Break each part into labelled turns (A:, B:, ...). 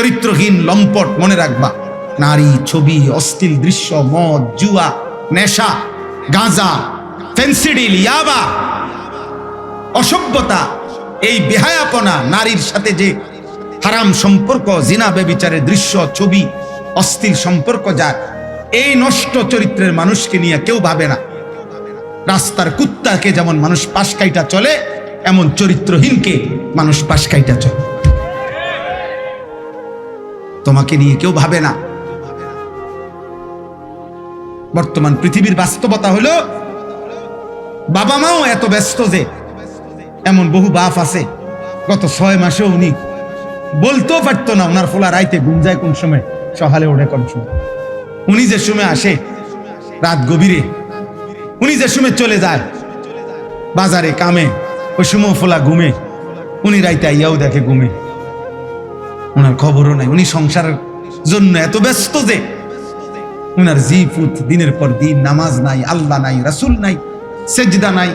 A: চরিত্রহীন লম্পট। মনে রাখবা, নারী, ছবি, অশ্লীল দৃশ্য, মদ, জুয়া, নেশা, গাঁজা, ফেন্সিডিল, ইয়াবা, অসভ্যতা, এই বেহায়াপনা, নারীর সাথে যে হারাম সম্পর্ক, জিনা ব্যভিচারের দৃশ্য, ছবি, অশ্লীল সম্পর্ক, যার এই নষ্ট চরিত্রের মানুষকে নিয়ে কেউ ভাবে না। রাস্তার কুত্তাকে যেমন মানুষ পাশ কাইটা চলে, এমন চরিত্রহীনকে মানুষ পাশ কাইটা চলে। তোমাকে নিয়ে কেউ ভাবে না। বর্তমান পৃথিবীর বাস্তবতা হলো, বাবা মাও এত ব্যস্ত যে, এমন বহু বাপ আছে গত 6 মাসেও উনি বলতেও পারতো না ওনার ফোলা রাইতে ঘুম যায় কোন সময়, সকালে ওঠে কোন সময়, উনি যে সময় আসে রাত গভীরে, উনি যে সময় চলে যায় বাজারে কামে, ওই সময় ফোলা ঘুমে, উনি রাইতে আইয়াও দেখে ঘুমে, ওনার খবরও নাই। উনি সংসারের জন্য এত ব্যস্ত যে উনার জিফুত দিনের পর দিন, নামাজ নাই, আল্লাহ নাই, রাসূল নাই, সেজদা নাই,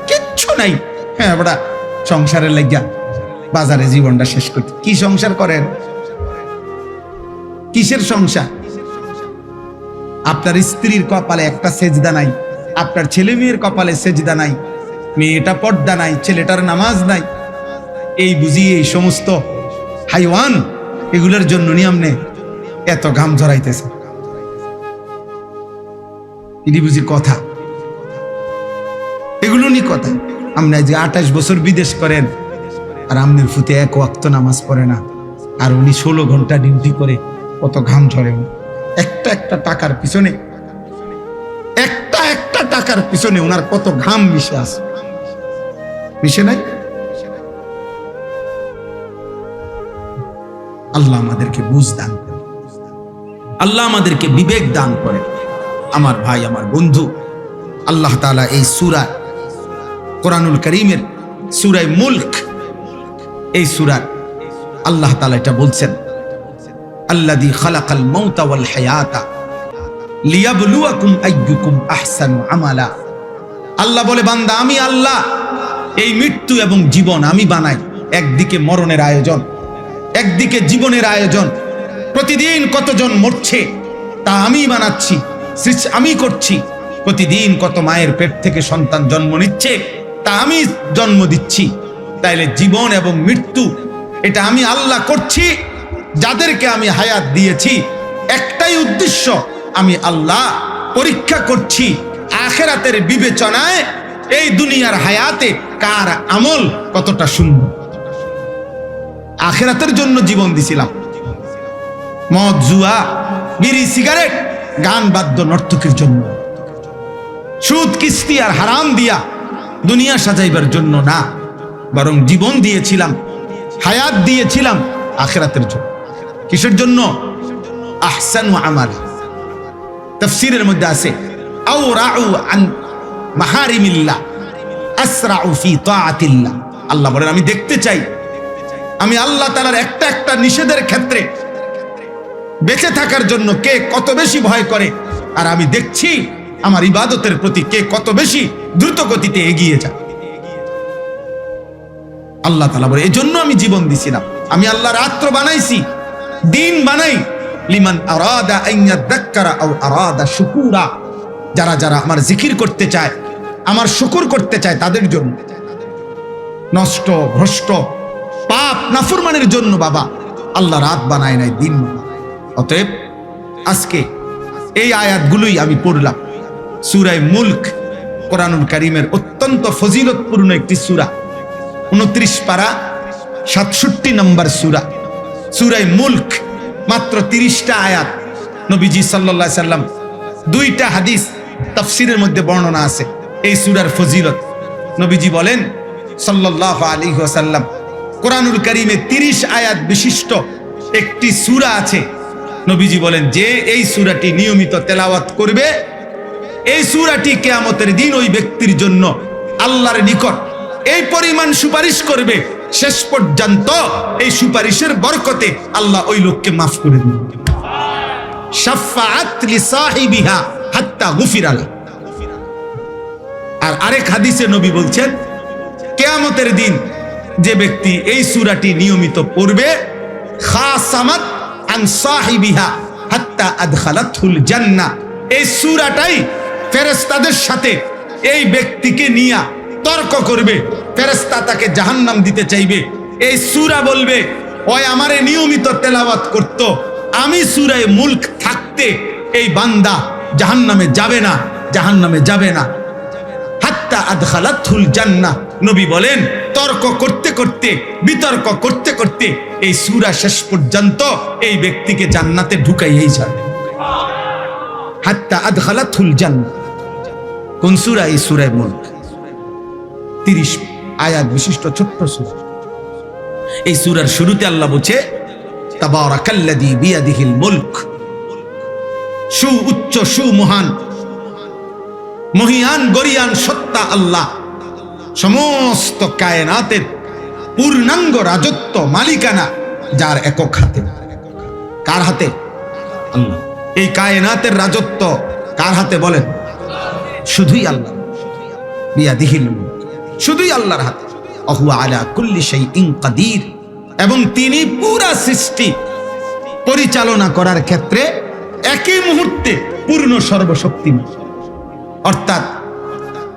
A: কিচ্ছু নাই। হ্যাঁ বড়া সংসারের লাগিয়া বাজারে জীবনটা শেষ করতে। কি সংসার করেন? কিসের সংসার? আপনার স্ত্রীর কপালে একটা সেজদা নাই, আপনার ছেলে মেয়ের কপালে সেজদা নাই, মেয়েটা পর্দা নাই, ছেলেটার নামাজ নাই। এই বুঝি এই সমস্ত হাইওয়ান, এগুলোর জন্য নিয়মনে এত ঘাম ঝরাইতেছে। এটি বুঝি কথা? এগুলো নি কথা। আপনি যে 28 বছর বিদেশ করেন, আর আমনের ফুতে 1 ওয়াক্ত নামাজ পড়ে না, আর উনি 16 ঘন্টা ডিউটি করে, কত ঘাম ঝরে। একটা একটা টাকার পিছনে, একটা একটা টাকার পিছনে ওনার কত ঘাম মিশে আছে, মিশে নাই? আল্লাহ আমাদেরকে বুঝ দান করেন, আল্লাহ আমাদেরকে বিবেক দান করেন। আমার ভাই, আমার বন্ধু, আল্লাহ তাআলা এই সূরা কোরআনুল কারীমের সূরা মুলক, এই সূরা আল্লাহ তাআলা এটা বলছেন, আল্লাযী খালাকাল মাউতা ওয়াল হায়াতা লিয়াবলুয়াকুম আইয়ুকুম আহসানু আমালা। আল্লাহ বলে, বান্দা আমি আল্লাহ এই মৃত্যু এবং জীবন আমি বানাই। একদিকে মরণের আয়োজন, একদিকে জীবনের আয়োজন। প্রতিদিন কতজন মরছে তা আমি বানাচ্ছি, আমি করছি। প্রতিদিন কত মায়ের পেট থেকে সন্তান জন্ম নিচ্ছে তা আমি জন্ম দিচ্ছি। তাইলে জীবন এবং মৃত্যু এটা আমি আল্লাহ করছি। যাদেরকে আমি হায়াত দিয়েছি একটাই উদ্দেশ্য, আমি আল্লাহ পরীক্ষা করছি আখিরাতের বিবেচনায় এই দুনিয়ার হায়াতে কার আমল কতটা সুন্দর। আখিরাতের জন্য জীবন দিছিলাম। মদ, জুয়া, বিড়ি, সিগারেট, গান, বাদ্য, নর্তকীর জন্য। সুদ, কিস্তি আর হারাম দিয়া দুনিয়া সাজাইবার জন্য না, বরং জীবন দিয়েছিলাম, হায়াত দিয়েছিলাম আখিরাতের জন্য। কিসের জন্য? আহসানু আমালা। তাফসীরের মধ্যে আছে, আও রাউ আন মাহারিমিল্লাহ আসরাউ ফি তাআতিল্লাহ। আল্লাহ বলেন, আমি দেখতে চাই আমি আল্লাহ তাআলার একটা একটা নিষেধের ক্ষেত্রে বেঁচে থাকার জন্য কে কত বেশি ভয় করে, আর আমি দেখছি আমার ইবাদতের প্রতি কে কত বেশি দ্রুত গতিতে এগিয়ে যায়। আল্লাহ তাআলা বলে, এই জন্য আমি জীবন দিছিলাম। আমি আল্লাহ রাত্র বানাইছি, দিন বানাই, লিমান আরাদা আন ইয়াযাক্কারা আও আরাদা শুকুরা। যারা যারা আমার জিকির করতে চায়, আমার শুকর করতে চায়, তাদের জন্য। নষ্ট, ভ্রষ্ট, পাপ, নাফরমানের জন্য বাবা আল্লাহ রাত বানায় নাই, দিন বানায়। অতএব আজকে এই আয়াতগুলোই আমি পড়লাম। সূরা মুলক কোরআনুল কারীমের অত্যন্ত ফজিলতপূর্ণ একটি সূরা। 29 পারা 67 নম্বর সূরা। সূরা মুলক মাত্র 30টা আয়াত। নবীজি সাল্লাল্লাহু আলাইহি সাল্লাম 2টা হাদিস তাফসীরের মধ্যে বর্ণনা আছে এই সূরার ফজিলত। নবীজি বলেন সাল্লাল্লাহু আলাইহি ওয়াসাল্লাম, কোরআনুল কারীমে 30 আয়াত বিশিষ্ট একটি সূরা আছে। নবীজি বলেন, যে এই সূরাটি নিয়মিত তেলাওয়াত করবে, এই সূরাটি কিয়ামতের দিন ওই ব্যক্তির জন্য আল্লাহর নিকট এই পরিমাণ সুপারিশ করবে, শেষ পর্যন্ত এই সুপারিশের বরকতে আল্লাহ ওই লোককে মাফ করে দিবেন। শাফাআত লিসাহিবিহা হাত্তা গুফিরা লা। আর আরেক হাদিসে নবী বলছেন, কিয়ামতের দিন যে ব্যক্তি এই সূরাটি নিয়মিত পড়বে, খাসামাত আন সাহিবিহা হাত্তা আদখালাতহুল জান্নাহ। এই সূরাটাই ফেরেশতাদের সাথে এই ব্যক্তিকে নিয়ে তর্ক করবে। ফেরেশতা তাকে জাহান্নাম দিতে চাইবে। এই সূরা বলবে, ওই আমারে নিয়মিত তেলাওয়াত করত, আমি সূরায়ে মুলক থাকতে এই বান্দা জাহান্নামে যাবে না, জাহান্নামে যাবে না। হাত্তা আদখালাতহুল জান্নাহ। নবী বলেন, তর্ক করতে করতে, বিতর্ক করতে করতে এই সূরা শেষ পর্যন্ত এই ব্যক্তিকে জান্নাতে ঢুকাইয়াই যাবে। হাত্তা আদখালাতহুল জান্নাহ। কোন সূরা? এই সূরায়ে মুলক, 30 আয়াত বিশিষ্ট ছোট্ট সূরা। এই সূরার শুরুতে আল্লাহ বলছে, তাবারাকাল্লাযী বিয়াদিহিল মুলক। উচ্চ মহান, মহিয়ান, গরিয়ান সত্তা আল্লাহ, সমস্ত কায়নাতের পূর্ণাঙ্গ রাজত্ব, মালিকানা যার একক হাতে। কার হাতে? আল্লাহ। এই কায়নাতের রাজত্ব কার হাতে বলেন? শুধুই আল্লাহ। বিয়াদিহিল মুলক, শুধুই আল্লাহর হাতে। ওয়া আলা কুল্লি শাইইন কাদির। এবং তিনি পুরা সৃষ্টি পরিচালনা করার ক্ষেত্রে একই মুহূর্তে পূর্ণ সর্বশক্তিমান। অর্থাৎ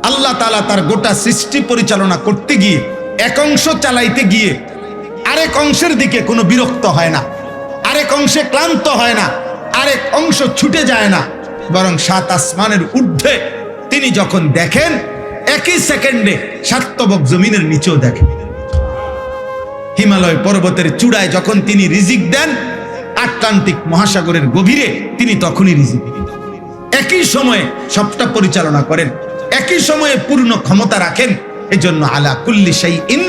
A: আল্লাহ তাআলা তার গোটা সৃষ্টি পরিচালনা করতে গিয়ে এক অংশ চালাইতে গিয়ে আরেক অংশের দিকে কোনো বিরক্ত হয় না, আরেক অংশে ক্লান্ত হয় না, আরেক অংশ ছুটে যায় না, বরং 7 আসমানের ঊর্ধ্বে তিনি যখন দেখেন একই সেকেন্ডে সাতবক জমিনের নিচেও দেখেন। হিমালয় পর্বতের চূড়ায় যখন তিনি রিজিক দেন, আটলান্টিক মহাসাগরের গভীরে তিনি তখনই রিজিক দেন। একই সময়ে সবটা পরিচালনা করেন, একই সময়ে পূর্ণ ক্ষমতা রাখেন। এজন্য আলা কুল্লি শাইইন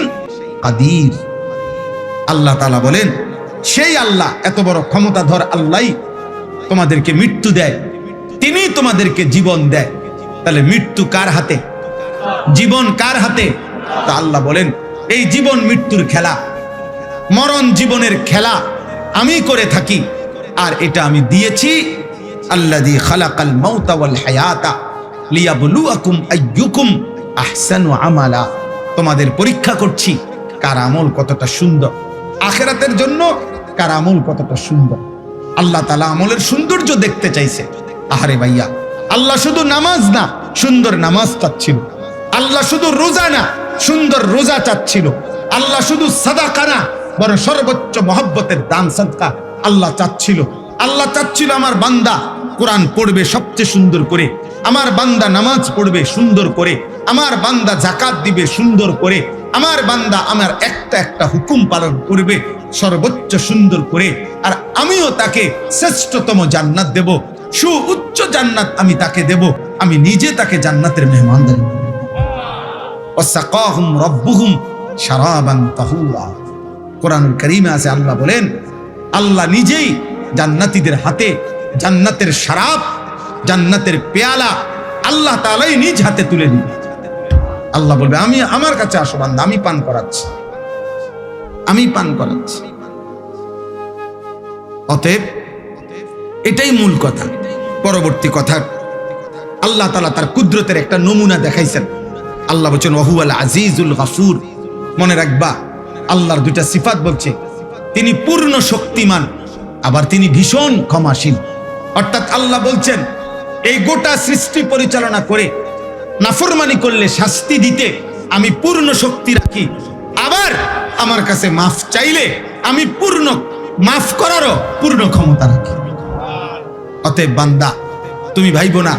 A: কাদির। আল্লাহ তাআলা বলেন, সেই আল্লাহ, এত বড় ক্ষমতাধর আল্লাহই তোমাদেরকে মৃত্যু দেয়, তিনি তোমাদেরকে জীবন দেয়। তাহলে মৃত্যু কার হাতে? জীবন কার হাতে? তা আল্লাহ বলেন, এই জীবন মৃত্যুর খেলা, মরণ জীবনের খেলা আমি করে থাকি, আর এটা আমি দিয়েছি। আল্লাযী খালাকাল মাউতা ওয়াল হায়াতা লিয়াবলুয়াকুম আইয়ুকুম আহসানু আমালা। তোমাদের পরীক্ষা করছি কার আমল কতটা সুন্দর, আখিরাতের জন্য কার আমল কতটা সুন্দর। আল্লাহ তাআলা আমলের সৌন্দর্য দেখতে চাইছে। আহারে ভাইয়া, আল্লাহ শুধু নামাজ না, সুন্দর নামাজ চাচ্ছিল। আল্লাহ শুধু রোজা না, সুন্দর রোজা চাচ্ছিল। আল্লাহ শুধু সাদাকা না, বরং সর্বোচ্চ মহব্বতের দান সাদকা আল্লাহ চাচ্ছিল। আল্লাহ চাচ্ছিল আমার বান্দা কোরআন পড়বে সবচেয়ে সুন্দর করে, আমার বান্দা নামাজ পড়বে সুন্দর করে, আমার বান্দা যাকাত দিবে সুন্দর করে, আমার বান্দা আমার একটা একটা হুকুম পালন করবে সর্বোচ্চ সুন্দর করে। আর আমিও তাকে শ্রেষ্ঠতম জান্নাত দেব, সুউচ্চ জান্নাত আমি তাকে দেব। আমি নিজে তাকে জান্নাতের মেহমানদারি করব। ওয়াসাকাহুম রাব্বুহুম শারাবান তাহুরা। কোরআনুল কারীমে আছে, আল্লাহ বলেন, আল্লাহ নিজেই জান্নাতীদের হাতে জান্নাতের শরাব, জান্নাতের পেয়ালা আল্লাহ তাআলাই নিজ হাতে তুলে দিবেন। আল্লাহ বলবে, আমি আমার কাছে আসো বান্দা, আমি পান করাচ্ছি, আমি পান করাচ্ছি। অতএব এটাই মূল কথা। পরবর্তী কথা, আল্লাহ তাআলা তার কুদরতের একটা নমুনা দেখাইছেন। আল্লাহ বলছেন, ওয়াহুয়াল আজিজুল গফুর। মনে রাখবা, আল্লাহর দুইটা সিফাত বলছে, তিনি পূর্ণ শক্তিমান, আবার তিনি ভীষণ ক্ষমাশীল। অর্থাৎ আল্লাহ বলছেন, এই গোটা সৃষ্টি পরিচালনা করে নাফরমানি করলে শাস্তি দিতে আমি পূর্ণ শক্তি রাখি, আবার আমার কাছে মাফ চাইলে আমি পূর্ণ মাফ করারও পূর্ণ ক্ষমতা রাখি। অতএব বান্দা, তুমি ভাইবো না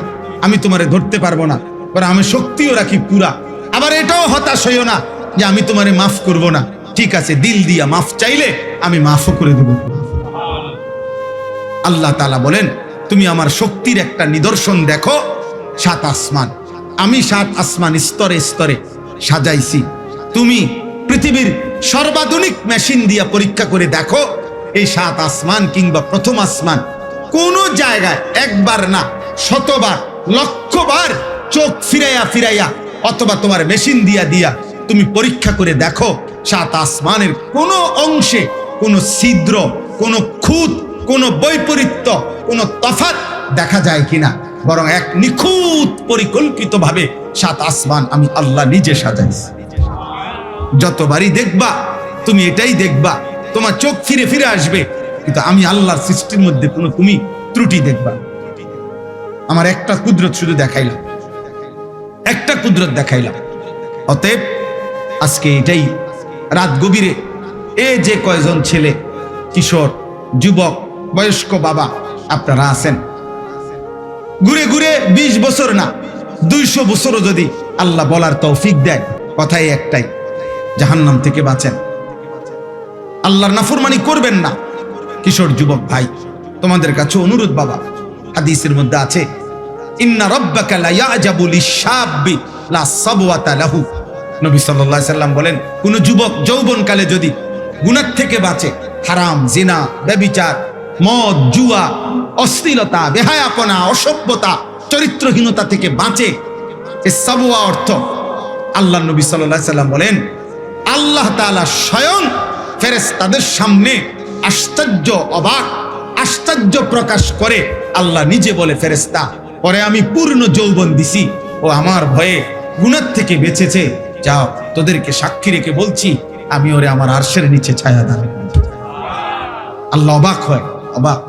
A: আমি তোমারে ধরতে পারবো না, কারণ আমি শক্তিও রাখি পুরা। আবার এটাও হতাশ হইও না যে আমি তোমারে মাফ করব না। ঠিক আছে, দিল দিয়া মাফ চাইলে আমি মাফও করে দেব। আল্লাহ তাআলা বলেন, তুমি আমার শক্তির একটা নিদর্শন দেখো। 7 আসমান, আমি 7 আসমান স্তরে স্তরে সাজাইছি। তুমি পৃথিবীর সর্বাধুনিক মেশিন দিয়া পরীক্ষা করে দেখো, এই 7 আসমান কিংবা প্রথম আসমান কোন জায়গায় একবার না, শতবার, লক্ষবার চোখ ফিরাইয়া ফিরাইয়া অথবা তোমার মেশিন দিয়া দিয়া তুমি পরীক্ষা করে দেখো, 7 আসমানের কোন অংশে কোনো ছিদ্র, কোনো খুঁত, কোনো বৈপরীত্য, কোনো তফাৎ দেখা যায় কিনা। বরং এক নিখুঁত পরিকল্পিত ভাবে 7 আসমান আমি আল্লাহ নিজে সাজাইছি। যতবারই দেখবা তুমি এটাই দেখবা, তোমার চোখ ফিরে ফিরে আসবে, কিন্তু আমি আল্লাহর সৃষ্টির মধ্যে কোনো তুমি ত্রুটি দেখবা। আমার একটা কুদরত শুধু দেখাইলাম, একটা কুদরত দেখাইলাম। অতএব আজকে এটাই রাত গভীরে যে কয়জন ছেলে, কিশোর, যুবক, বয়স্ক বাবা আপনারা আছেন, ঘুরে ঘুরে 20 বছর না 200 বছরও যদি আল্লাহ বলার তৌফিক দেয়, কথাই একটাই, জাহান্নাম থেকে বাঁচেন, আল্লাহর নাফরমানি করবেন না। কিশোর যুবক ভাই, তোমাদের কাছে অনুরোধ বাবা, হাদিসের মধ্যে আছে ইন্না রাব্বাকা লা ইয়াজাবু লিশ-শাব্বি লা সাবওয়াতা লাহু। নবী সাল্লাল্লাহু আলাইহি সাল্লাম বলেন, কোন যুবক যৌবনকালে যদি গুনাহ থেকে বাঁচে, হারাম, জিনা, ব্যভিচার, মদ, জুয়া, অশ্লীলতা, বেহায়াপনা, অসভ্যতা, চরিত্রহীনতা থেকে বাঁচে, এই সাবওয়া অর্থ আল্লাহ নবী সাল্লাল্লাহু আলাইহি সাল্লাম বলেন আল্লাহ তাআলা স্বয়ং ফেরেশতাদের সামনে আশ্চর্য, অবাক, আশ্চর্য প্রকাশ করে আল্লাহ নিজে বলে, ফেরেশতা, পরে আমি পূর্ণ যৌবন দিছি, ও আমার ভয়ে গুনাহ থেকে বেঁচেছে, যাও তোদেরকে সাক্ষী রেখে বলছি আমি ওরে আমার আরশের নিচে ছায়া দান। আল্লাহ অবাক হয়, অবাক,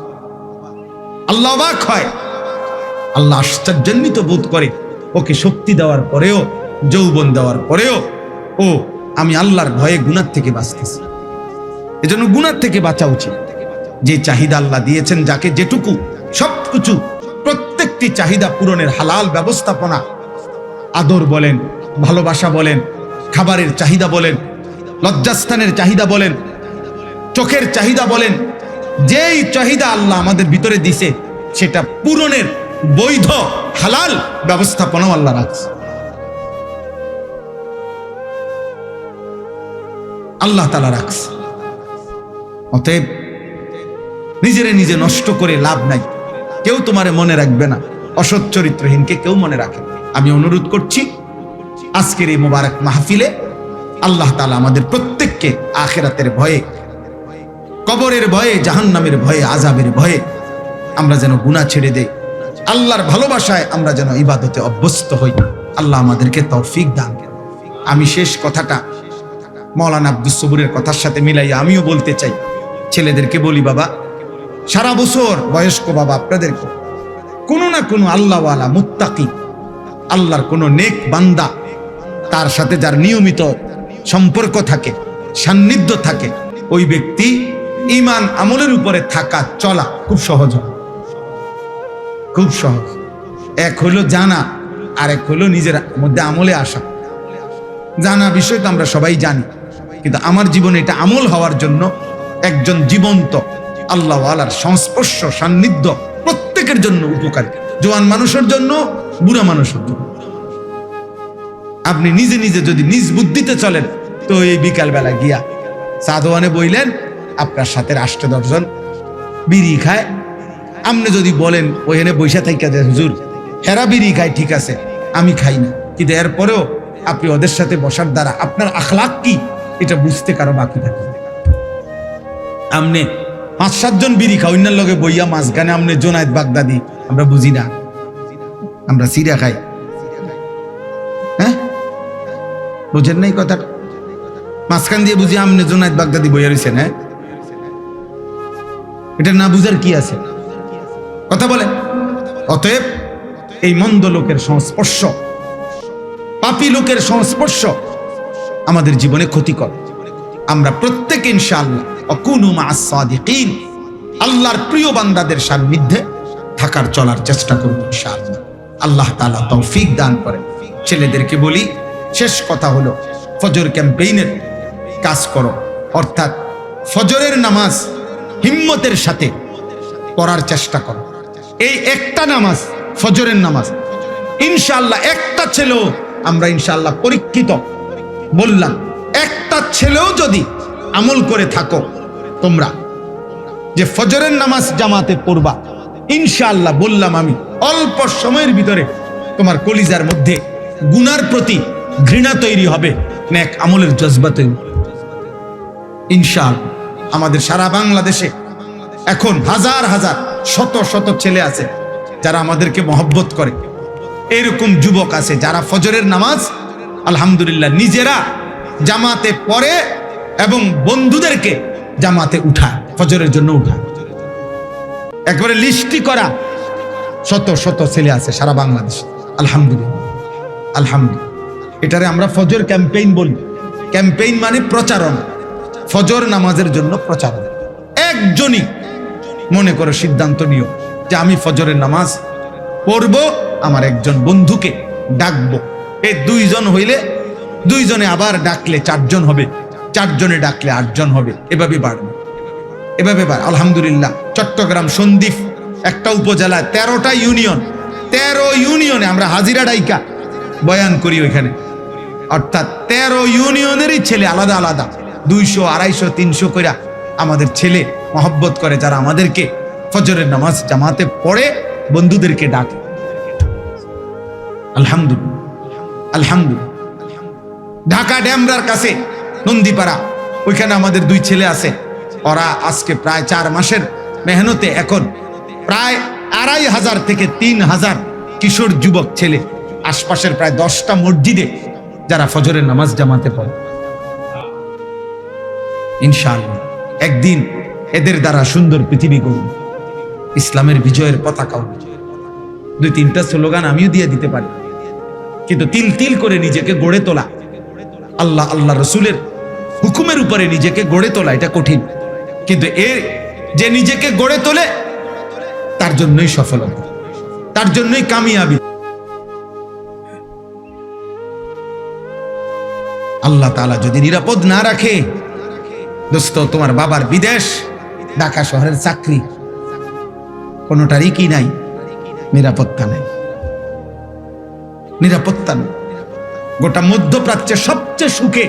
A: আল্লাহ অবাক হয়, আল্লাহ আশ্চর্যান্বিত বোধ করে, ওকে শক্তি দেওয়ার পরেও, যৌবন দেওয়ার পরেও ও আমি আল্লাহর ভয়ে গুনাহ থেকে বাঁচতেছি। এজন্য গুনাহ থেকে বাঁচা উচিত। যে চাহিদা আল্লাহ দিয়েছেন, যাকে যেটুকু, সবকিছু, প্রত্যেকটি চাহিদা পূরণের হালাল ব্যবস্থাপনা, আদর বলেন, ভালোবাসা বলেন, খাবারের চাহিদা বলেন, লজ্জাস্থানের চাহিদা বলেন, চোখের চাহিদা বলেন, যেই চাহিদা আল্লাহ আমাদের ভিতরে দিছে সেটা পূরণের বৈধ হালাল ব্যবস্থাপনাও আল্লাহ রাখছে। আল্লাহ তাআলা রাখছে। অতএব নিজেরে নিজে নষ্ট করে লাভ নাই। কেউ তোমারে মনে রাখবে না, অসৎ চরিত্রহীনকে কেউ মনে রাখে। আমি অনুরোধ করছি আজকের এই মোবারক মাহফিলে আল্লাহ তাআলা আমাদের প্রত্যেককে আখিরাতের ভয়ে, কবরের ভয়ে, জাহান্নামের ভয়ে, আযাবের ভয়ে আমরা যেন গুনাহ ছেড়ে দেই, আল্লাহর ভালোবাসায় আমরা যেন ইবাদতে অভ্যস্ত হই। আল্লাহ আমাদেরকে তৌফিক দান করেন। আমি শেষ কথাটা মাওলানা আব্দুস সবুরের কথার সাথে মিলাইয়া আমিও বলতে চাই। ছেলেদেরকে বলি, বাবা, সারা বছর বয়স্ক বাবা আপনাদেরকে কোনো না কোনো আল্লাহওয়ালা, মুত্তাকি, আল্লাহর কোনো নেক বান্দা, তার সাথে যার নিয়মিত সম্পর্ক থাকে, সান্নিধ্য থাকে, ওই ব্যক্তি ঈমান আমলের উপরে থাকা, চলা খুব সহজ, খুব সহজ। এক হইল জানা, আর এক হইল নিজের মধ্যে আমলে আসা। জানা বিষয় তো আমরা সবাই জানি, কিন্তু আমার জীবনে এটা আমল হওয়ার জন্য একজন জীবন্ত আল্লাহওয়ালার সংস্পর্শ, সান্নিধ্য প্রত্যেকের জন্য উপকারী, জোয়ান মানুষের জন্য, বুড়া মানুষের জন্য। আপনি নিজে নিজে যদি নিজ বুদ্ধিতে চলেন, তো এই বিকাল বেলা গিয়া চা দোকানে বইলেন, আপনার সাথে 8-10 জন বিড়ি খায়। আপনি যদি বলেন ওইখানে বৈশা থাইকা যে হুজুর হেরা বিড়ি খায়, ঠিক আছে, আমি খাই না, কিন্তু এরপরেও আপনি ওদের সাথে বসার দ্বারা আপনার আখলাক কি এটা বুঝতে কারো বাকি থাকে। আমনে 5-7 জন বিড়ি খাই, অন্যের লগে বইয়া মাঝখানে আমনে জোনায়েদ বাগদাদি, আমরা বুঝি না, আমরা সিরা খাই। হ্যাঁ, বুঝেন নাই কথাটা? মাঝখান দিয়ে বুঝি আমনে জোনায়েদ বাগদাদি বইয়া রয়েছেন। হ্যাঁ, এটা না বুঝার কি আছে? কথা বলেন। অতএব এই মন্দ লোকের সংস্পর্শ, পাপী লোকের সংস্পর্শ আমাদের জীবনে ক্ষতিকর। আমরা প্রত্যেকে ইনশাআল্লাহ আকুনু মা'আস সাদিকিন, আল্লাহর প্রিয় বান্দাদের সান্নিধ্যে থাকার, চলার চেষ্টা করব ইনশাআল্লাহ। আল্লাহ তাআলা তৌফিক দান করেন। ছেলেদেরকে বলি, শেষ কথা হলো ফজর ক্যাম্পেইনের কাজ করো, অর্থাৎ ফজরের নামাজ হিম্মতের সাথে পড়ার চেষ্টা করো। এই একটা নামাজ, ফজরের নামাজ, ইনশাআল্লাহ একটা ছেলেও আমরা ইনশাআল্লাহ পরীক্ষিত, বললাম একটা ছেলেও যদি আমল করে থাকো তোমরা, যে ফজরের নামাজ জামাতে পড়বা, ইনশাআল্লাহ বললাম আমি, অল্প সময়ের ভিতরে তোমার কলিজার মধ্যে গুনার প্রতি ঘৃণা তৈরি হবে, নেক আমলের জজবা তৈরি। ইনশাআল্লাহ আমাদের সারা বাংলাদেশে এখন হাজার হাজার, শত শত ছেলে আছে যারা আমাদেরকে মহব্বত করে। এরকম যুবক আছে যারা ফজরের নামাজ আলহামদুলিল্লাহ নিজেরা জামাতে পড়ে এবং বন্ধুদেরকে জামাতে উঠায়, ফজরের জন্য উঠায়। একবারে লিস্টি করা শত শত ছেলে আছে সারা বাংলাদেশে। আলহামদুলিল্লাহ, আলহামদুলিল্লাহ। এটারে আমরা ফজর ক্যাম্পেইন বলি। ক্যাম্পেইন মানে প্রচারণা, ফজর নামাজের জন্য প্রচারণা। একজনই মনে করো সিদ্ধান্ত নিও যে আমি ফজরের নামাজ পড়বো, আমার একজন বন্ধুকে ডাকবো। এই 2 জন হইলে 2 জনে আবার ডাকলে 4 জন হবে, 4 জনে ডাকলে 8 জন হবে, এভাবে বাড়বে, এভাবে বাড়বে। আলহামদুলিল্লাহ, চট্টগ্রাম সন্দ্বীপ একটা উপজেলা, 13টা ইউনিয়ন, 13 ইউনিয়নে আমরা হাজিরা ডাইকা বয়ান করি ওইখানে। অর্থাৎ 13 ইউনিয়নেরই ছেলে আলাদা আলাদা 200, 250, 300 কইরা আমাদের ছেলে মহব্বত করে, যারা আমাদেরকে ফজরের নামাজ জামাতে পড়ে বন্ধুদেরকে ডাকে। আলহামদুলিল্লাহ, আলহামদুলিল্লাহ। ঢাকা ড্যামরার কাছে নন্দীপাড়া, ওইখানে আমাদের 2 ছেলে আছে। ওরা আজকে প্রায় 4 মাসের মেহনতে এখন প্রায় 2500 থেকে 3000 কিশোর যুবক ছেলে আশপাশের প্রায় 10টা মসজিদে যারা ফজরের নামাজ জামাতে পড়ে। ইনশাআল্লাহ একদিন এদের দ্বারা সুন্দর পৃথিবী গড়ব, ইসলামের বিজয়ের পতাকা। 2-3টা স্লোগান আমিও দিয়ে দিতে পারি, কিন্তু তিল তিল করে নিজেকে গড়ে তোলা, আল্লাহ আল্লাহ রসুলের হুকুমের উপরে নিজেকে গড়ে তোলা, এটা কঠিন। কিন্তু এর যে নিজেকে গড়ে তোলে তার জন্যই সফলতা, তার জন্যই কামিয়াবি। আল্লাহ তাআলা যদি নিরাপদ না রাখে, দোস্ত, তোমার বাবার বিদেশ, ঢাকা শহরের চাকরি, কোনোটারই কি নাই, নিরাপত্তা নাই, নিরাপত্তা নেই। গোটা মধ্যপ্রাচ্যে সবচেয়ে সুখে,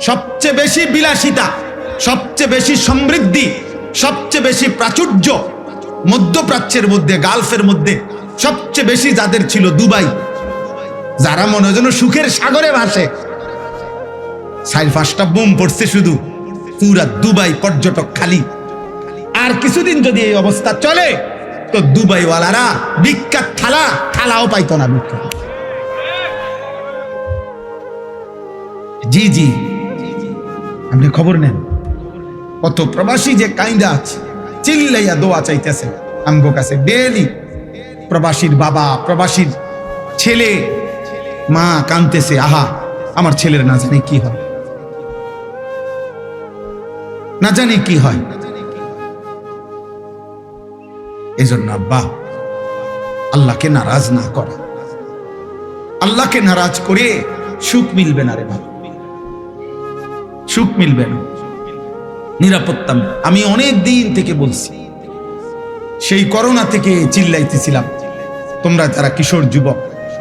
A: সবচেয়ে বেশি বিলাসিতা, সবচেয়ে বেশি সমৃদ্ধি, সবচেয়ে বেশি প্রাচুর্য মধ্যপ্রাচ্যের মধ্যে, গালফের মধ্যে সবচেয়ে বেশি যাদের ছিল দুবাই। যারা মনে যেন সুখের সাগরে ভাসে। 4-5টা বোম পড়ছে শুধু, পুরা দুবাই পর্যটক খালি। আর কিছুদিন যদি এই অবস্থা চলে তো দুবাইওয়ালারা বিখ্যাত থালাও পাইতো না। বিখ্যাত, জি জি, আপনি খবর নেন কত প্রবাসী যে কাইন্দা আছে, চিল্লাইয়া দোয়া চাইতেছে আমগো কাছে ডেইলি। প্রবাসীর বাবা, প্রবাসীর ছেলে, মা কাঁদতেছে, আহা আমার ছেলের না জানি কি হয়, না জানি কি হয়। এজন্য আব্বা, আল্লাহকে নারাজ না করা, আল্লাহকে নারাজ করে সুখ মিলবে না রে বাবা, সুখ মিলবে না, নিরাপত্তা। আমি অনেক দিন থেকে বলছি, সেই করোনা থেকে চিল্লাইতেছিলাম, তোমরা যারা কিশোর যুবক,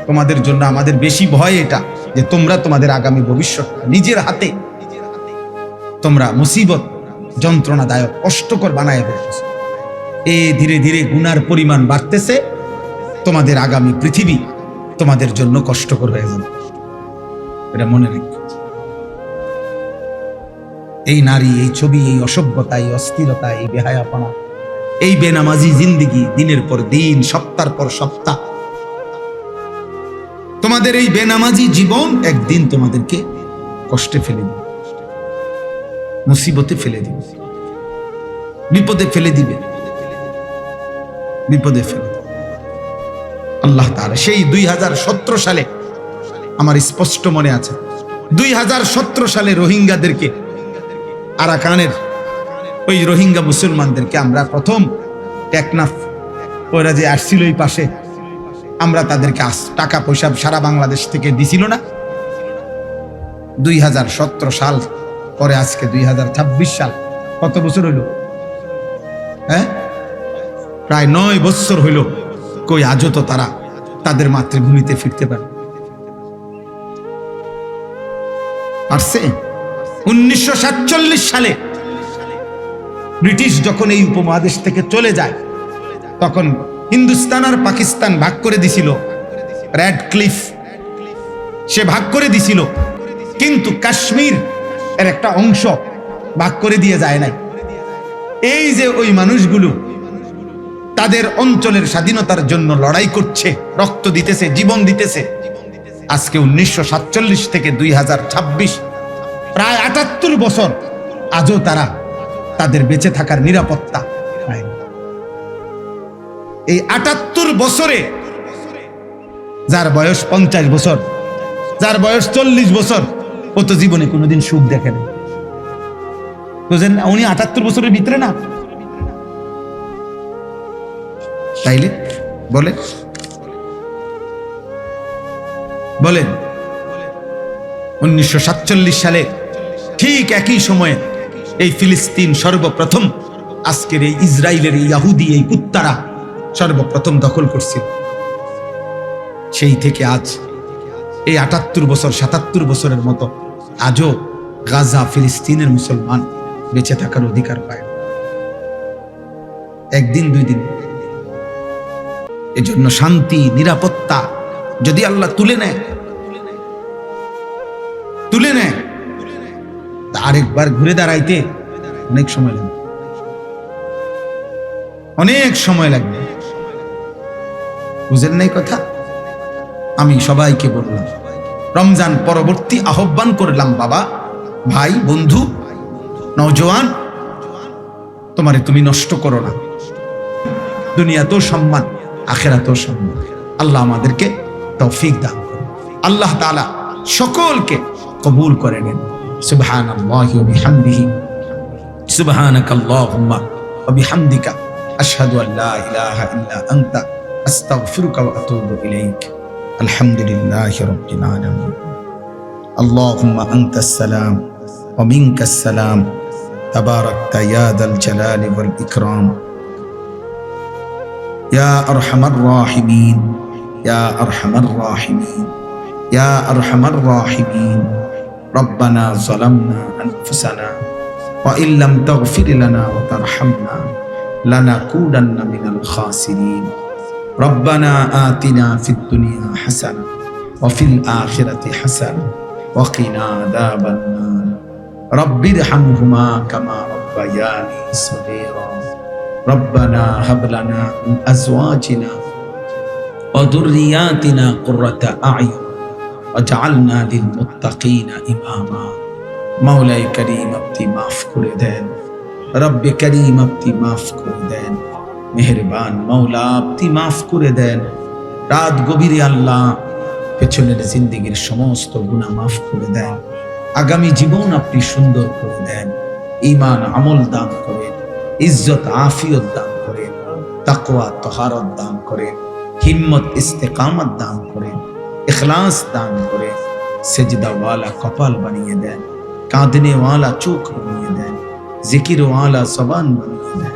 A: তোমাদের জন্য আমাদের বেশি ভয় এটা যে তোমরা তোমাদের আগামী ভবিষ্যৎ নিজের হাতে তোমরা মুসিবত, যন্ত্রণাদায়ক, কষ্টকর বানায় ফেলতেছো। ধীরে ধীরে গুনার পরিমাণ বাড়তেছে, তোমাদের আগামী পৃথিবী তোমাদের জন্য কষ্টকর হয়ে যাবে, এটা মনে রেখো। এই নারী, এই ছবি, এই অসভ্যতা, এই অস্থিরতা, এই বেহায়াপনা, এই বেনামাজি জিন্দিগি, দিনের পর দিন, সপ্তাহের পর সপ্তাহ, তোমাদের এই বেনামাজি জীবন একদিন তোমাদেরকে কষ্টে ফেলে দিবে, মুসিবতে ফেলে দিবে, বিপদে ফেলে দিবে, বিপদে ফেলে দিবে। আল্লাহ তাআলা সেই 2017 সালে, আমার স্পষ্ট মনে আছে, 2017 সালে রোহিঙ্গাদেরকে, আরাকানের ওই রোহিঙ্গা মুসলমানদেরকে আমরা প্রথম টেকনাফ, ওরা যে আসছিল ওই পাশে, আমরা তাদেরকে টাকা পয়সা সারা বাংলাদেশ থেকে দিছিল না। 2017 সাল পরে আজকে 2026 সাল, কত বছর হইল? হ্যাঁ, প্রায় 9 বছর হইল। কই আজও তো তারা তাদের মাতৃভূমিতে ফিরতে পারে পারছে? 1947 সালে ব্রিটিশ যখন এই উপমহাদেশ থেকে চলে যায়, তখন হিন্দুস্তান আর পাকিস্তান ভাগ করে দিছিল। রেড ক্লিফ সে ভাগ করে দিছিল, কিন্তু কাশ্মীর এর একটা অংশ ভাগ করে দিয়ে যায় নাই। এই যে ওই মানুষগুলো তাদের অঞ্চলের স্বাধীনতার জন্য লড়াই করছে, রক্ত দিতেছে, জীবন দিতেছে। আজকে 1947 থেকে 2026 প্রায় 78 বছর, আজও তারা তাদের বেঁচে থাকার নিরাপত্তা পায়নি। এই ৭৮ বছরে যার বয়স ৫০ বছর, যার বয়স ৪০ বছর, ও তো জীবনে কোনোদিন সুখ দেখে না। বুঝেন না, উনি ৭৮ বছরের ভিতরে না। তাইলে বলেন বলেন ১৯৪৭ সালে ঠিক একই সময়ে এই ফিলিস্তিন সর্বপ্রথম আজকের এই ইসরায়েলের ইহুদি এই কুত্তারা সর্বপ্রথম দখল করছিল। সেই থেকে আজ এই ৭৮ বছর ৭৭ বছরের মতো আজও গাজা ফিলিস্তিনের মুসলমান বেঁচে থাকার অধিকার পায় একদিন দুই দিন। এজন্য শান্তি নিরাপত্তা যদি আল্লাহ তুলে নেয় আরেকবার ঘুরে দাঁড়াইতে অনেক সময় লাগবে, অনেক সময় লাগবে। বুঝেন নাই কথা? আমি সবাইকে বললাম, রমজান পরবর্তী আহ্বান করলাম, বাবা, ভাই, বন্ধু, নওজোয়ান, তোমারে তুমি নষ্ট করো না। দুনিয়াতেও সম্মান, আখিরাতেও সম্মান। আল্লাহ আমাদেরকে তৌফিক দান করুন। আল্লাহ তাআলা সকলকে কবুল করে নেন। সুবহানাল্লাহি ওয়া বিহামদিহি, সুবহানাকাল্লাহুম্মা ওয়া বিহামদিকা, আশহাদু আল লা ইলাহা ইল্লা আনতা, আস্তাগফিরুকা ওয়া আতুবু ইলাইক। আলহামদুলিল্লাহি রাব্বিল আলামিন। আল্লাহুম্মা আনতাস সালাম ওয়া মিনকাস সালাম, তাবারাকতা ইয়া যাল জালালি ওয়াল ইকরাম, ইয়া আরহামার রাহিমিন, ইয়া আরহামার রাহিমিন, ইয়া আরহামার রাহিমিন। রব্বানা যালামনা আনফুসানা ওয়া ইল্লাম তাগফির লানা ওয়া তারহামনা লানাকুনান্না মিনাল খাসিরিন। রব্বানা আতিনা ফিদ দুনিয়া হাসানাহ ওয়া ফিল আখিরাতি হাসানাহ ওয়া কিনা আযাবান নার। রব্বিরহামহুমা কামা রাব্বায়ানি সগীরা। রব্বানা হাব লানা মিন আজওয়াজিনা ওয়া যুররিয়াতিনা কুররাতা আ'য়ুন ওয়াজআলনা লিল মুত্তাকিনা ইমামা। মাওলাই করিম, আপনি মাফ করে দেন। রব্বে করিম, আপনি মাফ করে দেন। মেহেরবান মাওলা, আপনি মাফ করে দেন। রাত গভীরে আল্লাহ পেছনের জিন্দেগির সমস্ত গুনাহ মাফ করে দেন। আগামী জীবন আপনি সুন্দর করে দেন। ঈমান আমল দান করেন, ইজ্জত আফিয়ত দান করেন, তাকওয়া তহারত দান করেন, হিম্মত ইস্তেকামত দান করেন, ইখলাস দান করেন। সেজদাওয়ালা কপাল বানিয়ে দেন, কাঁদনে ওয়ালা চোখ বানিয়ে দেন, জিকির ওয়ালা জবান বানিয়ে দেন,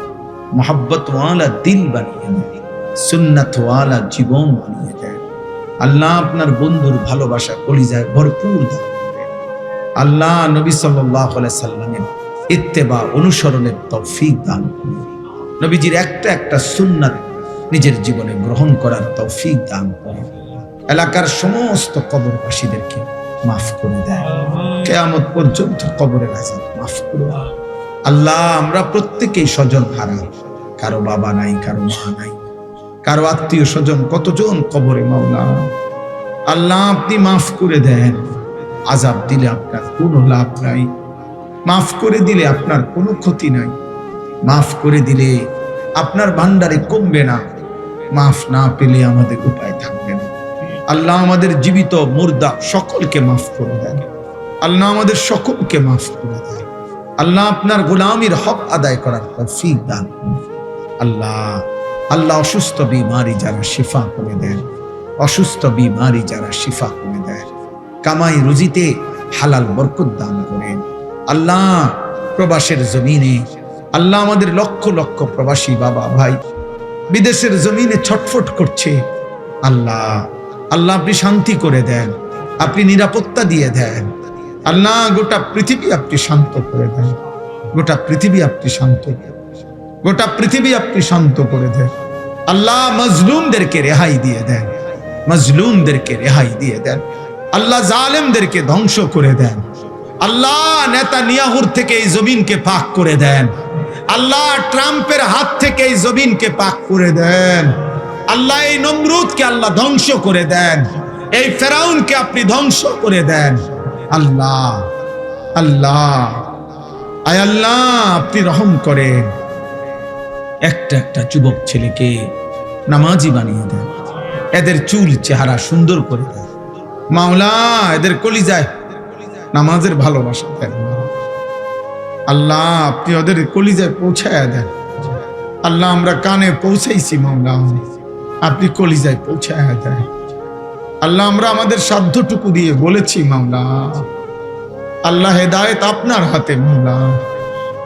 A: মোহাব্বত ওয়ালা দিল বানিয়ে দেন, সুন্নাত ওয়ালা জীবন বানিয়ে দেন। আল্লাহ আপনার বন্ধুর ভালোবাসা কলিজায় ভরপুর দান করেন। আল্লাহ নবী সাল্লাল্লাহু আলাইহি সাল্লামের ইত্তেবা অনুসরণের তৌফিক দান করেন। নবীজির একটা একটা সুন্নাত নিজের জীবনে গ্রহণ করার তৌফিক দান করেন। এলাকার সমস্ত কবরবাসীদেরকে মাফ করে দেন। কিয়ামত পর্যন্ত কবরের আযাব মাফ করে দেন। আল্লাহ আমরা প্রত্যেকেই স্বজন হারা, কারো বাবা নাই, কারো মা নাই, কারো আত্মীয় স্বজন কতজন কবরে। মাওলা আল্লাহ আপনি মাফ করে দেন। আযাব দিলে আপনার কোনো লাভ নাই, মাফ করে দিলে আপনার কোনো ক্ষতি নাই, মাফ করে দিলে আপনার ভান্ডারে কমবে না, মাফ না পেলে আমাদের উপায় থাকবে না। আল্লাহ আমাদের জীবিত মুর্দা সকলকে মাফ করে দেন। আল্লাহ আমাদের সকলকে মাফ করে দেন। আল্লাহ আপনার গোলামির হক আদায় করার তৌফিক দান করুন। আল্লাহ আল্লাহ অসুস্থ বিমারি যারা শিফা করে দেন, অসুস্থ বিমারি যারা শিফা করে দেন, কামাই রুজিতে হালাল বরকত দান করেন। আল্লাহ প্রবাসের জমিনে আল্লাহ আমাদের লক্ষ লক্ষ প্রবাসী বাবা ভাই বিদেশের জমিনে ছটফট করছে। আল্লাহ আল্লাহ আপনি শান্তি করে দেন, আপনি নিরাপত্তা দিয়ে দেন। আল্লাহ গোটা পৃথিবী আপনি শান্ত করে দেন, গোটা পৃথিবী আপনি শান্ত, গোটা পৃথিবী আপনি শান্ত করে দেন। আল্লাহ মজলুমদেরকে রেহাই দিয়ে দেন, মজলুমদেরকে রেহাই দিয়ে দেন। আল্লাহ জালেমদেরকে ধ্বংস করে দেন। আল্লাহ নেতানিয়াহুর থেকে এই জমিনকে পাক করে দেন। আল্লাহ ট্রাম্পের হাত থেকে এই জমিনকে পাক করে দেন। আল্লাহ এই নমরুদকে আল্লাহ ধ্বংস করে দেন, এই ফেরাউনকে আপনি ধ্বংস করে দেন। আল্লাহ আল্লাহ আয় আল্লাহ, আপনি রহম করেন, একটা একটা যুবক ছেলেকে নামাজি বানিয়ে দেন, এদের চুল চেহারা সুন্দর করে দেন মাওলা, এদের কলিজায় নামাজের ভালোবাসা দেন আল্লাহ, আপনি ওদের কলিজায় পৌঁছায় দেন আল্লাহ। আমরা কানে পৌঁছাইছি মাওলা, আপনি কলিজায় পৌঁছায় দেন আল্লাহ। আমরা আমাদের সাধ্যটুকু দিয়ে বলেছি মাওলা, আল্লাহ হেদায়েত আপনার হাতে মাওলা,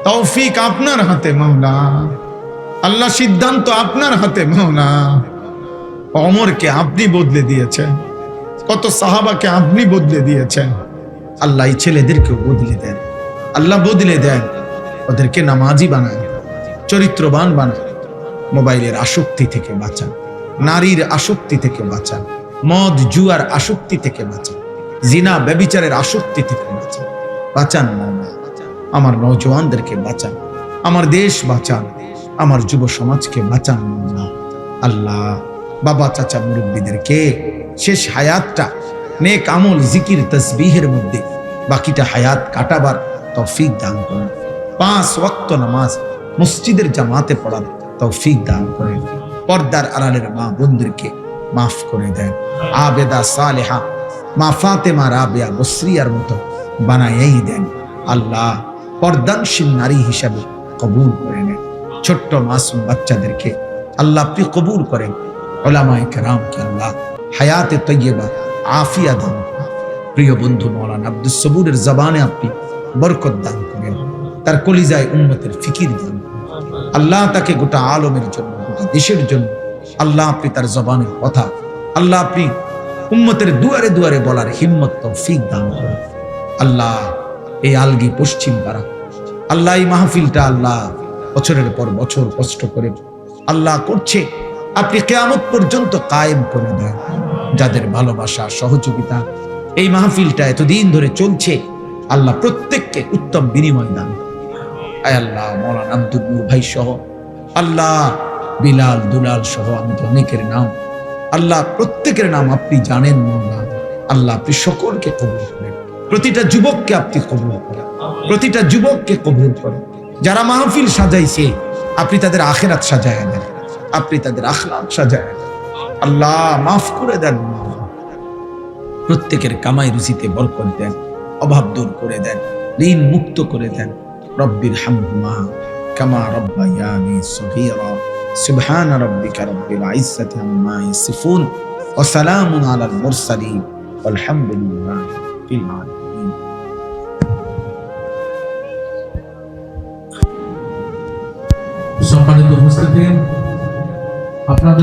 A: তৌফিক আপনার হাতে মাওলা, আল্লাহ সিদ্ধান্ত আপনার হাতে মাওলা। ওমরকে আপনি বদলে দিয়েছেন, কত সাহাবাকে আপনি বদলে দিয়েছেন আল্লাহ। এই ছেলেদেরকেও বদলে দেন আল্লাহ, বদলে দেন, ওদেরকে নামাজি বানায়, চরিত্রবান বানায়, মোবাইলের আসক্তি থেকে বাঁচান, নারীর আসক্তি থেকে বাঁচান, মদ জুয়ার আসক্তি থেকে বাঁচান, জিনা ব্যভিচারের আসক্তি থেকে বাঁচান, বাঁচান মাওলা। আমার নওজওয়ানদেরকে বাঁচান, আমার দেশ বাঁচান, আমার যুব সমাজকে বাঁচান মাওলা। আল্লাহ, বাবা চাচা মুরব্বীদেরকে শেষ হায়াতটা নেক আমল জিকির তসবিহের মধ্যে বাকিটা হায়াত কাটাবার তৌফিক দান করেন। 5 ওয়াক্ত নামাজ মসজিদের জামাতে পড়ার তৌফিক দান করেন। পর্দার আড়ালের মা বোনদেরকে মাফ করে দেন। আবেদা সালেহা মা ফাতেমা রাবিয়া বসরিয়ার মতো বানাইয়াই দেন আল্লাহ। পর্দানশীল নারী হিসাবে কবুল করে নেন। ছোট্ট মাসুম বাচ্চাদেরকে আল্লাহ আপনি কবুল করেন। উলামায়ে কেরামকে আল্লাহ হায়াতে তৈয়বা আফিয়া দান। প্রিয় বন্ধু মাওলানা আব্দুস সবুরের জবানে আপনি বরকত দান করেন, তার কলিজায় উম্মতের ফিকির দান করেন আল্লাহ। তাকে গোটা আলমের জন্য, গোটা দেশের জন্য আল্লাহ আপনি তার জবানের কথা আল্লাহ আপনি উম্মতের দুয়ারে দুয়ারে বলার হিম্মত তৌফিক দান করেন আল্লাহ। এই আলগি পশ্চিম পাড়া আল্লাহ, এই মাহফিলটা আল্লাহ বছরের পর বছর কষ্ট করে আল্লাহ করছে, আপনি কিয়ামত পর্যন্ত কায়েম করে দেন। যাদের ভালোবাসা সহযোগিতা এই মাহফিলটা এতদিন ধরে চলছে আল্লাহ প্রত্যেককে উত্তম বিনিময় দান। আয় আল্লাহ, মাওলানা আব্দুল নূর ভাই সহ আল্লাহ, বিলাল দুলাল সহ আমাদের অনেকের নাম আল্লাহ, প্রত্যেকের নাম আপনি জানেন মাওলানা। আল্লাহ আপনি সকলকে কবুল করেন, প্রতিটা যুবককে আপনি কবুল করেন, প্রতিটা যুবককে কবুল করেন। যারা মাহফিল সাজাইছে আপনি তাদের আখিরাত সাজায় দেন, আপনি তাদের আখলাক সাজায় দেন আল্লাহ। মাফ করে দেন, প্রত্যেকের কামাই রুজিতে বরকত দেন, অভাব দূর করে দেন, ঋণ মুক্ত করে দেন। রব্বির হামহুমা কামা রব্বায়ানি সগীরা। সুবহান রাব্বিকা রব্বিল ইজ্জাতি আম্মা ইয়াসিফুন ওয়া সালামুন আলাল মুরসালিন ওয়ালহামদুলিল্লাহি রাব্বিল আলামিন।
B: সম্মানিত উপস্থিতি, আপনাদের